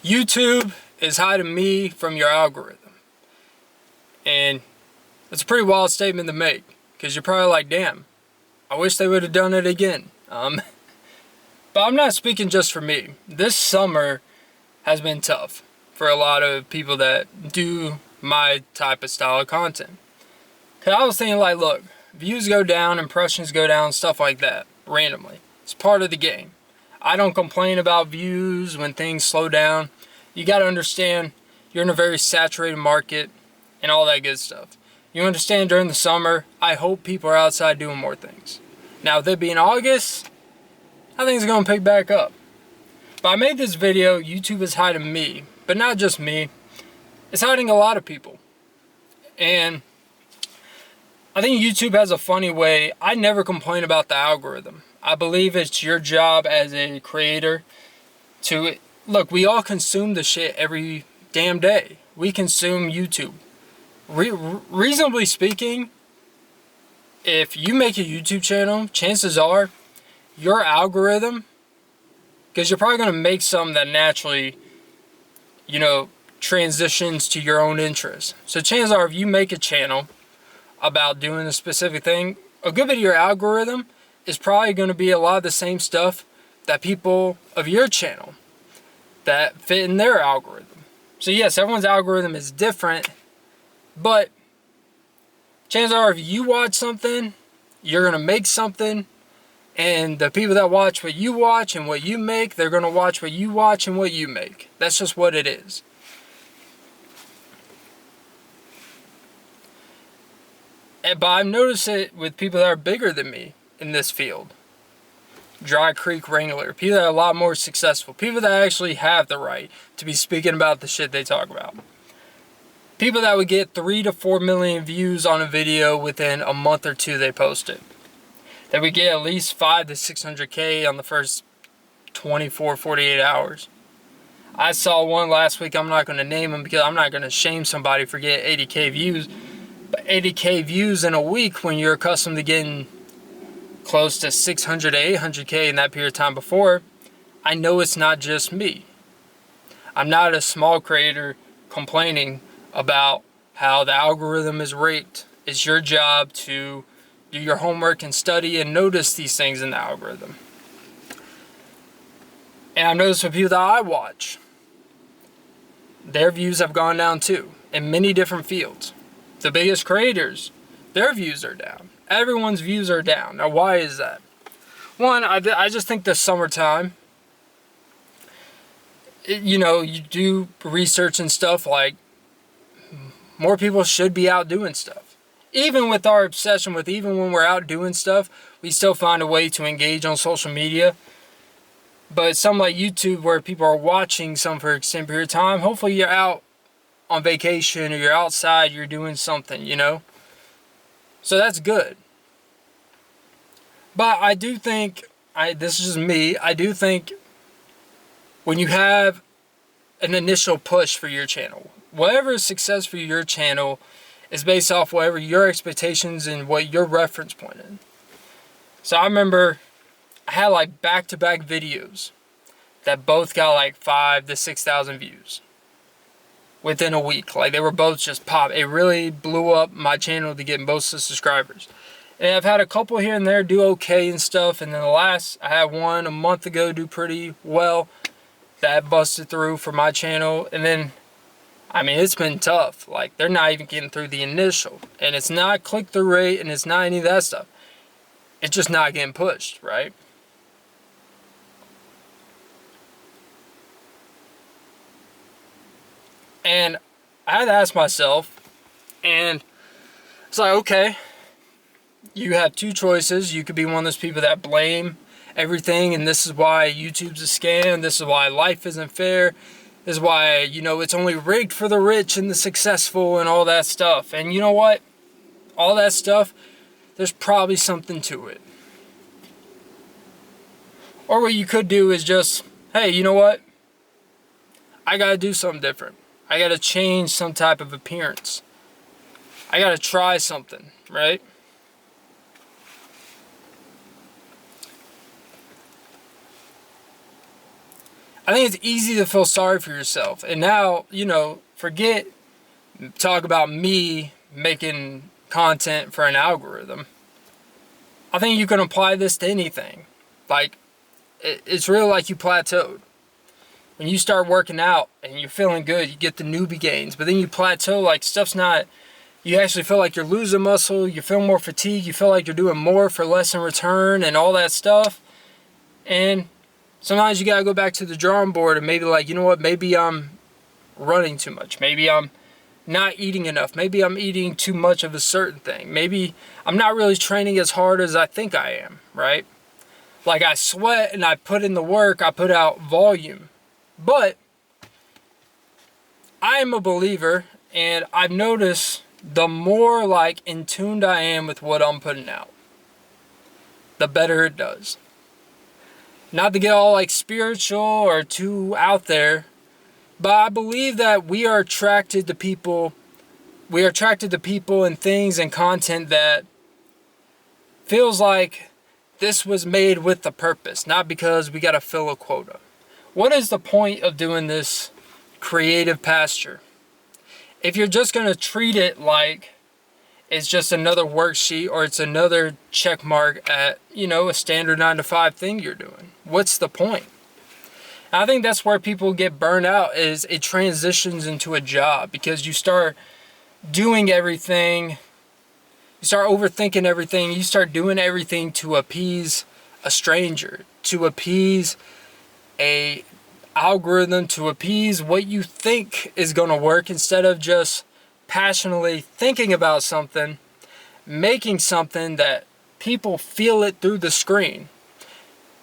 YouTube is hiding me from your algorithm. And it's a pretty wild statement to make, because you're probably like, damn, I wish they would have done it again. But I'm not speaking just for me. This summer has been tough for a lot of people that do my type of style of content. Because I was thinking like, look, views go down, impressions go down, stuff like that, randomly. It's part of the game. I don't complain about views when things slow down. You got to understand, you're in a very saturated market and all that good stuff. You understand, during the summer, I hope people are outside doing more things. Now, with it being August, I think it's going to pick back up. But I made this video, YouTube is hiding me, but not just me. It's hiding a lot of people. And I think YouTube has a funny way. I never complain about the algorithm. I believe it's your job as a creator to, look, we all consume the shit every damn day. We consume YouTube. Reasonably speaking, if you make a YouTube channel, chances are your algorithm, because you're probably going to make some that naturally, transitions to your own interests. So chances are, if you make a channel about doing a specific thing, a good bit of your algorithm is probably going to be a lot of the same stuff that people of your channel that fit in their algorithm. So yes, everyone's algorithm is different, but chances are, if you watch something, you're going to make something, and the people that watch what you watch and what you make, they're going to watch what you watch and what you make. That's just what it is. But I've noticed it with people that are bigger than me in this field. Dry Creek Wrangler. People that are a lot more successful. People that actually have the right to be speaking about the shit they talk about. People that would get 3 to 4 million views on a video within a month or two they post it. That we get at least 5 to 600K on the first 24, 48 hours. I saw one last week. I'm not going to name them because I'm not going to shame somebody for getting 80K views. But 80K views in a week when you're accustomed to getting close to 600 to 800K in that period of time before, I know it's not just me. I'm not a small creator complaining about how the algorithm is rigged. It's your job to do your homework and study and notice these things in the algorithm. And I've noticed with people that I watch, their views have gone down too, in many different fields. The biggest creators, their views are down. Everyone's views are down. Now, why is that? One, I just think the summertime, you do research and stuff, like, more people should be out doing stuff. Even with our obsession with, even when we're out doing stuff, we still find a way to engage on social media. But something like YouTube, where people are watching some for an extended period of time, hopefully you're out on vacation or you're outside, you're doing something, So that's good. But I do think, this is just me, I do think when you have an initial push for your channel, whatever is success for your channel is based off whatever your expectations and what your reference point is. So I remember I had like back-to-back videos that both got like 5,000 to 6,000 views within a week. Like, they were both just pop. It really blew up my channel to get most of the subscribers. And I've had a couple here and there do okay and stuff. And then I had one a month ago do pretty well that busted through for my channel. And then, it's been tough. Like, they're not even getting through the initial. And it's not click-through rate and it's not any of that stuff. It's just not getting pushed, right? And I had to ask myself, and it's like, okay, you have two choices. You could be one of those people that blame everything, and this is why YouTube's a scam, this is why life isn't fair, this is why, it's only rigged for the rich and the successful and all that stuff. And you know what? All that stuff, there's probably something to it. Or what you could do is just, hey, you know what? I gotta do something different. I gotta change some type of appearance. I gotta try something, right? I think it's easy to feel sorry for yourself. And now, talk about me making content for an algorithm. I think you can apply this to anything. Like, it's really like you plateaued. When you start working out and you're feeling good, you get the newbie gains, but then you plateau, like stuff's not, you actually feel like you're losing muscle, you feel more fatigue, you feel like you're doing more for less in return and all that stuff. And sometimes you gotta go back to the drawing board and maybe like, you know what, maybe I'm running too much. Maybe I'm not eating enough. Maybe I'm eating too much of a certain thing. Maybe I'm not really training as hard as I think I am, right? Like I sweat and I put in the work, I put out volume. But I am a believer, and I've noticed the more like in tuned I am with what I'm putting out, the better it does. Not to get all like spiritual or too out there, but I believe that we are attracted to people and things and content that feels like this was made with a purpose, not because we got to fill a quota. What is the point of doing this creative pasture? If you're just going to treat it like it's just another worksheet or it's another check mark at, a standard 9-to-5 thing you're doing, what's the point? And I think that's where people get burned out, is it transitions into a job because you start doing everything, you start overthinking everything, you start doing everything to appease a stranger, to appease a algorithm, to appease what you think is going to work, instead of just passionately thinking about something, making something that people feel it through the screen.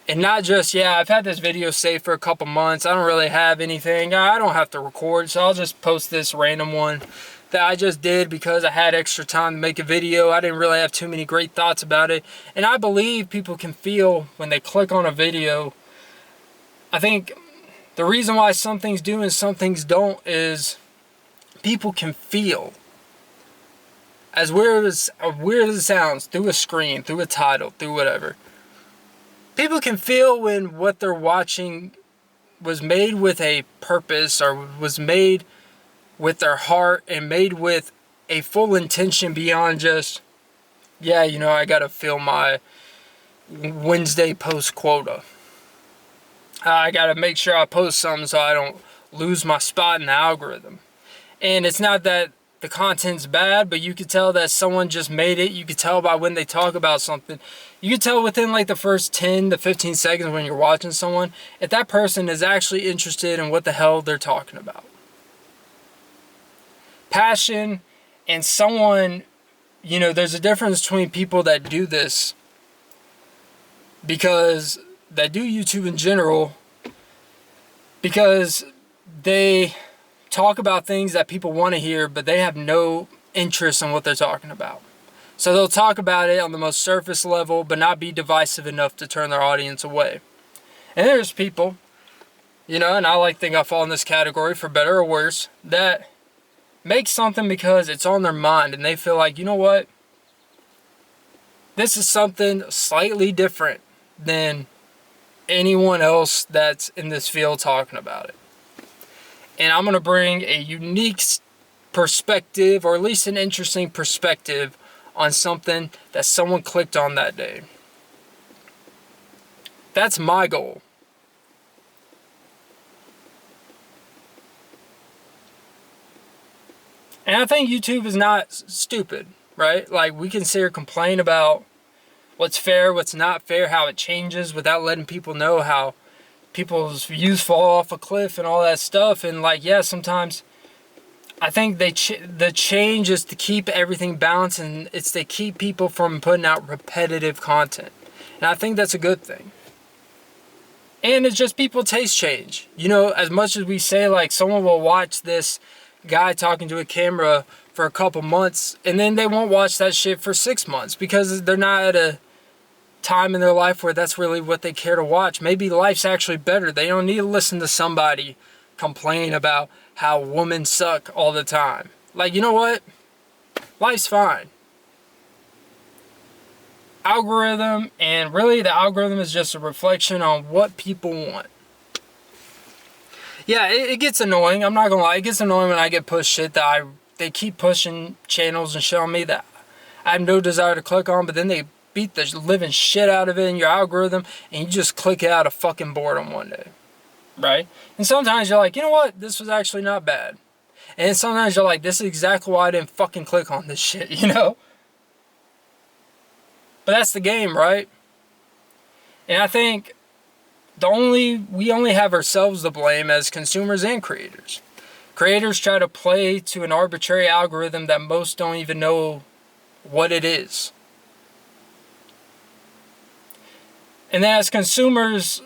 And not just, I've had this video saved for a couple months, I don't really have anything, I don't have to record, so I'll just post this random one that I just did because I had extra time to make a video. I didn't really have too many great thoughts about it. And I believe people can feel when they click on a video. I think the reason why some things do and some things don't is people can feel, as weird as it sounds, through a screen, through a title, through whatever. People can feel when what they're watching was made with a purpose, or was made with their heart and made with a full intention beyond just, I gotta fill my Wednesday post quota. I gotta make sure I post something so I don't lose my spot in the algorithm. And it's not that the content's bad, but you could tell that someone just made it. You could tell by when they talk about something. You could tell within like the first 10 to 15 seconds when you're watching someone, if that person is actually interested in what the hell they're talking about. Passion and someone, there's a difference between people that do this because that do YouTube in general, because they talk about things that people want to hear, but they have no interest in what they're talking about. So they'll talk about it on the most surface level, but not be divisive enough to turn their audience away. And there's people, and I like to think I fall in this category for better or worse, that make something because it's on their mind and they feel like, you know what? This is something slightly different than anyone else that's in this field talking about it. And I'm going to bring a unique perspective, or at least an interesting perspective, on something that someone clicked on that day. That's my goal. And I think YouTube is not stupid, right? Like, we can sit here and complain about what's fair, what's not fair, how it changes without letting people know how people's views fall off a cliff and all that stuff. And sometimes I think the change is to keep everything balanced, and it's to keep people from putting out repetitive content. And I think that's a good thing. And it's just people taste change. As much as we say like someone will watch this guy talking to a camera for a couple months and then they won't watch that shit for 6 months because they're not at a time in their life where that's really what they care to watch. Maybe life's actually better. They don't need to listen to somebody complain about how women suck all the time. Like, you know what? Life's fine. Algorithm, and really the algorithm is just a reflection on what people want. Yeah, it gets annoying. I'm not gonna lie. It gets annoying when I get pushed shit that they keep pushing channels and shit on me that I have no desire to click on, but then they beat the living shit out of it in your algorithm, and you just click it out of fucking boredom one day, right? And sometimes you're like, you know what? This was actually not bad. And sometimes you're like, this is exactly why I didn't fucking click on this shit, you know? But that's the game, right? And I think we only have ourselves to blame as consumers and creators. Creators try to play to an arbitrary algorithm that most don't even know what it is. And then as consumers,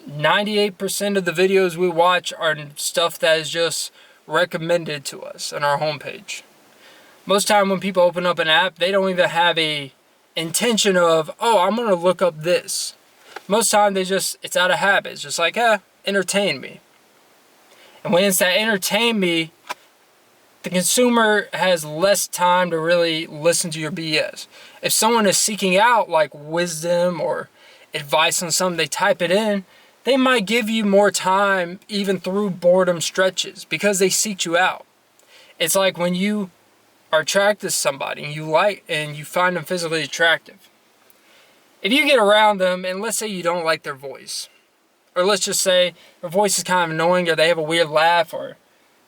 98% of the videos we watch are stuff that is just recommended to us on our homepage. Most time when people open up an app, they don't even have a intention of, oh, I'm going to look up this. Most time it's out of habit. It's just like, entertain me. And when it's that entertain me, the consumer has less time to really listen to your BS. If someone is seeking out like wisdom or advice on something, they type it in, they might give you more time even through boredom stretches because they seek you out. It's like when you are attracted to somebody and you find them physically attractive. If you get around them and let's say you don't like their voice, or let's just say their voice is kind of annoying, or they have a weird laugh, or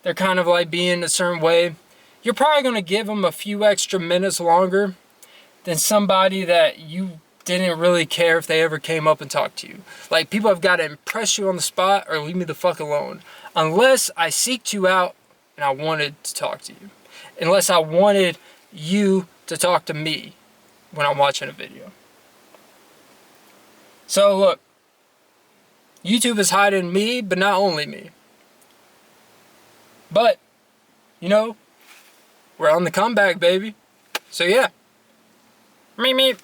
they're kind of like being a certain way, you're probably going to give them a few extra minutes longer than somebody that you didn't really care if they ever came up and talked to you. Like, people have got to impress you on the spot or leave me the fuck alone. Unless I seeked you out and I wanted to talk to you. Unless I wanted you to talk to me when I'm watching a video. So look, YouTube is hiding me, but not only me. But, you know, we're on the comeback, baby. So yeah. Meep meep.